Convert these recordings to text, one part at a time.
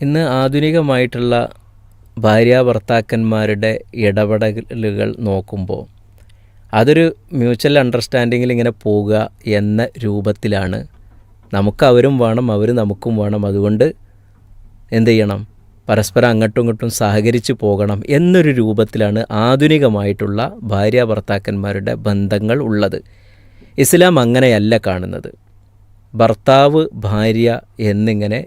ഇന്ന് ആധുനികമായിട്ടുള്ള ഭാര്യാഭർത്താക്കന്മാരുടെ ഇടപെടലുകൾ നോക്കുമ്പോൾ അതൊരു മ്യൂച്വൽ അണ്ടർസ്റ്റാൻഡിങ്ങിൽ ഇങ്ങനെ പോവുക എന്ന രൂപത്തിലാണ്. നമുക്ക് അവരും വേണം, അവർ നമുക്കും വേണം, അതുകൊണ്ട് എന്ത് ചെയ്യണം, പരസ്പരം അങ്ങോട്ടും ഇങ്ങോട്ടും സഹകരിച്ച് പോകണം എന്നൊരു രൂപത്തിലാണ് ആധുനികമായിട്ടുള്ള ഭാര്യാഭർത്താക്കന്മാരുടെ ബന്ധങ്ങൾ ഉള്ളത്. ഇസ്ലാം അങ്ങനെയല്ല കാണുന്നത്. ഭർത്താവ് ഭാര്യ എന്നിങ്ങനെ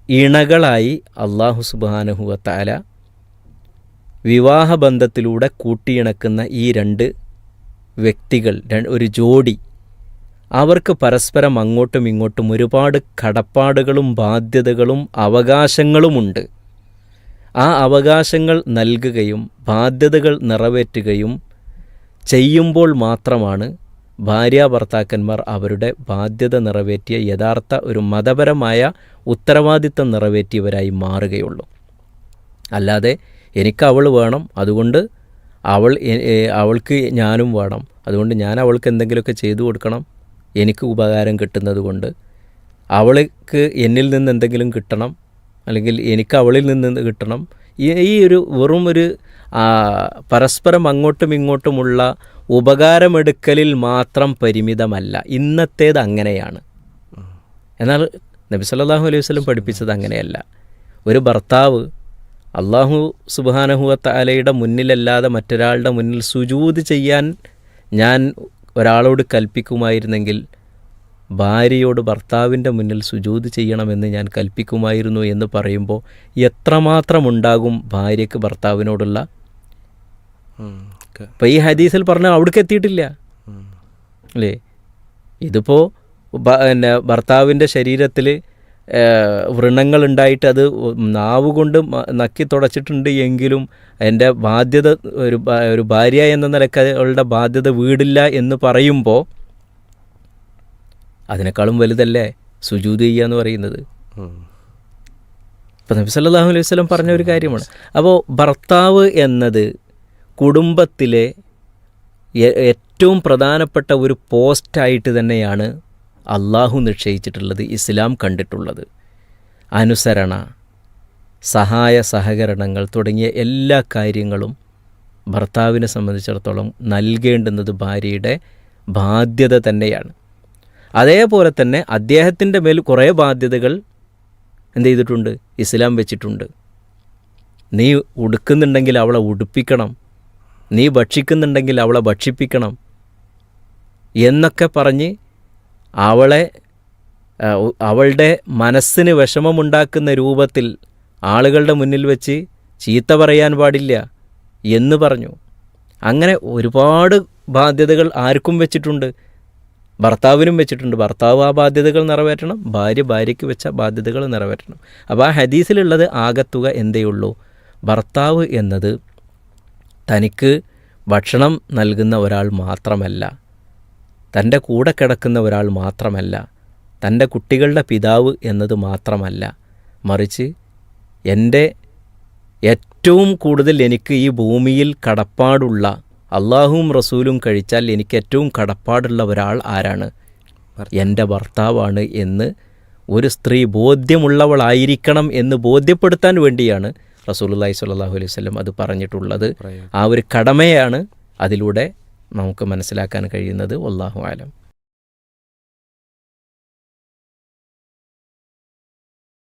ഇണകളായി അല്ലാഹു സുബ്ഹാനഹു വ തആല വിവാഹബന്ധത്തിലൂടെ കൂട്ടിയിണക്കുന്ന ഈ രണ്ട് വ്യക്തികൾ, ഒരു ജോഡി, അവർക്ക് പരസ്പരം അങ്ങോട്ടും ഇങ്ങോട്ടും ഒരുപാട് കടപ്പാടുകളും ബാധ്യതകളും അവകാശങ്ങളുമുണ്ട്. ആ അവകാശങ്ങൾ നൽകുകയും ബാധ്യതകൾ നിറവേറ്റുകയും ചെയ്യുമ്പോൾ മാത്രമാണ് ഭാര്യാഭർത്താക്കന്മാർ അവരുടെ ബാധ്യത നിറവേറ്റിയ യഥാർത്ഥ ഒരു മതപരമായ ഉത്തരവാദിത്തം നിറവേറ്റിയവരായി മാറുകയുള്ളൂ. അല്ലാതെ എനിക്ക് അവൾ വേണം, അതുകൊണ്ട് അവൾക്ക് ഞാനും വേണം, അതുകൊണ്ട് ഞാൻ അവൾക്ക് എന്തെങ്കിലുമൊക്കെ ചെയ്തു കൊടുക്കണം, എനിക്ക് ഉപകാരം കിട്ടുന്നത് കൊണ്ട് അവൾക്ക് എന്നിൽ നിന്ന് എന്തെങ്കിലും കിട്ടണം, അല്ലെങ്കിൽ എനിക്ക് അവളിൽ നിന്ന് കിട്ടണം, ഈ ഒരു വെറും ഒരു പരസ്പരം അങ്ങോട്ടും ഇങ്ങോട്ടുമുള്ള ഉപകാരമെടുക്കലിൽ മാത്രം പരിമിതമല്ല. ഇന്നത്തേത് അങ്ങനെയാണ്. എന്നാൽ നബി സല്ലല്ലാഹു അലൈഹി വസല്ലം പഠിപ്പിച്ചത് അങ്ങനെയല്ല. ഒരു ഭർത്താവ് അല്ലാഹു സുബ്ഹാനഹു വ തആലയുടെ മുന്നിലല്ലാതെ മറ്റൊരാളുടെ മുന്നിൽ സുജൂദ് ചെയ്യാൻ ഞാൻ ഒരാളോട് കൽപ്പിക്കുമായിരുന്നെങ്കിൽ ഭാര്യയോട് ഭർത്താവിൻ്റെ മുന്നിൽ സുജൂദ് ചെയ്യണമെന്ന് ഞാൻ കൽപ്പിക്കുമായിരുന്നു എന്ന് പറയുമ്പോൾ എത്രമാത്രം ഉണ്ടാകും ഭാര്യയ്ക്ക് ഭർത്താവിനോടുള്ള. ഇപ്പോൾ ഈ ഹദീസിൽ പറഞ്ഞാൽ അവിടേക്ക് എത്തിയിട്ടില്ല അല്ലേ? ഇതിപ്പോൾ ഭർത്താവിൻ്റെ ശരീരത്തിൽ വ്രണങ്ങളുണ്ടായിട്ട് അത് നാവ് കൊണ്ട് നക്കി തുടച്ചിട്ടുണ്ട് എങ്കിലും എൻ്റെ ബാധ്യത ഒരു ഭാര്യ എന്ന നിലയ്ക്ക് അവളുടെ ബാധ്യത വീടില്ല എന്ന് പറയുമ്പോൾ അതിനേക്കാളും വലുതല്ലേ സുജൂദ് ചെയ്യുക എന്ന് പറയുന്നത്. ഇപ്പം നബി സല്ലല്ലാഹു അലൈഹി വസല്ലം പറഞ്ഞ ഒരു കാര്യമാണ്. അപ്പോൾ ഭർത്താവ് എന്നത് കുടുംബത്തിലെ ഏറ്റവും പ്രധാനപ്പെട്ട ഒരു പോസ്റ്റായിട്ട് തന്നെയാണ് അള്ളാഹു നിശ്ചയിച്ചിട്ടുള്ളത്, ഇസ്ലാം കണ്ടിട്ടുള്ളത്. അനുസരണ, സഹായ സഹകരണങ്ങൾ തുടങ്ങിയ എല്ലാ കാര്യങ്ങളും ഭർത്താവിനെ സംബന്ധിച്ചിടത്തോളം നൽകേണ്ടുന്നത് ഭാര്യയുടെ ബാധ്യത തന്നെയാണ്. അതേപോലെ തന്നെ അദ്ദേഹത്തിൻ്റെ മേൽ കുറേ ബാധ്യതകൾ എന്ത് ചെയ്തിട്ടുണ്ട്, ഇസ്ലാം വെച്ചിട്ടുണ്ട്. നീ ഉടുക്കുന്നുണ്ടെങ്കിൽ അവളെ ഉടുപ്പിക്കണം, നീ ഭക്ഷിക്കുന്നുണ്ടെങ്കിൽ അവളെ ഭക്ഷിപ്പിക്കണം എന്നൊക്കെ പറഞ്ഞ് അവളുടെ മനസ്സിന് വിഷമമുണ്ടാക്കുന്ന രൂപത്തിൽ ആളുകളുടെ മുന്നിൽ വെച്ച് ചീത്ത പറയാൻ പാടില്ല എന്ന് പറഞ്ഞു. അങ്ങനെ ഒരുപാട് ബാധ്യതകൾ ആർക്കും വെച്ചിട്ടുണ്ട്, ഭർത്താവിനും വെച്ചിട്ടുണ്ട്. ഭർത്താവ് ആ ബാധ്യതകൾ നിറവേറ്റണം, ഭാര്യ ഭാര്യയ്ക്ക് വെച്ച ബാധ്യതകൾ നിറവേറ്റണം. അപ്പോൾ ആ ഹദീസിലുള്ളത് ആകത്തുക എന്തേ ഉള്ളൂ, ഭർത്താവ് എന്നത് തനിക്ക് ഭക്ഷണം നൽകുന്ന ഒരാൾ മാത്രമല്ല, തൻ്റെ കൂടെ കിടക്കുന്ന ഒരാൾ മാത്രമല്ല, തൻ്റെ കുട്ടികളുടെ പിതാവ് എന്നത് മാത്രമല്ല, മറിച്ച് എൻ്റെ ഏറ്റവും കൂടുതൽ എനിക്ക് ഈ ഭൂമിയിൽ കടപ്പാടുള്ള, അള്ളാഹുവും റസൂലും കഴിച്ചാൽ എനിക്ക് ഏറ്റവും കടപ്പാടുള്ള ഒരാൾ ആരാണ്, എൻ്റെ ഭർത്താവാണ് എന്ന് ഒരു സ്ത്രീ ബോധ്യമുള്ളവളായിരിക്കണം എന്ന് ബോധ്യപ്പെടുത്താൻ വേണ്ടിയാണ് റസൂലുള്ളാഹി സ്വല്ലല്ലാഹു അലൈഹി വസല്ലം അത് പറഞ്ഞിട്ടുള്ളത്. ആ ഒരു കടമയാണ് അതിലൂടെ നമുക്ക് മനസ്സിലാക്കാൻ കഴിയുന്നത്. വല്ലാഹു ആലം.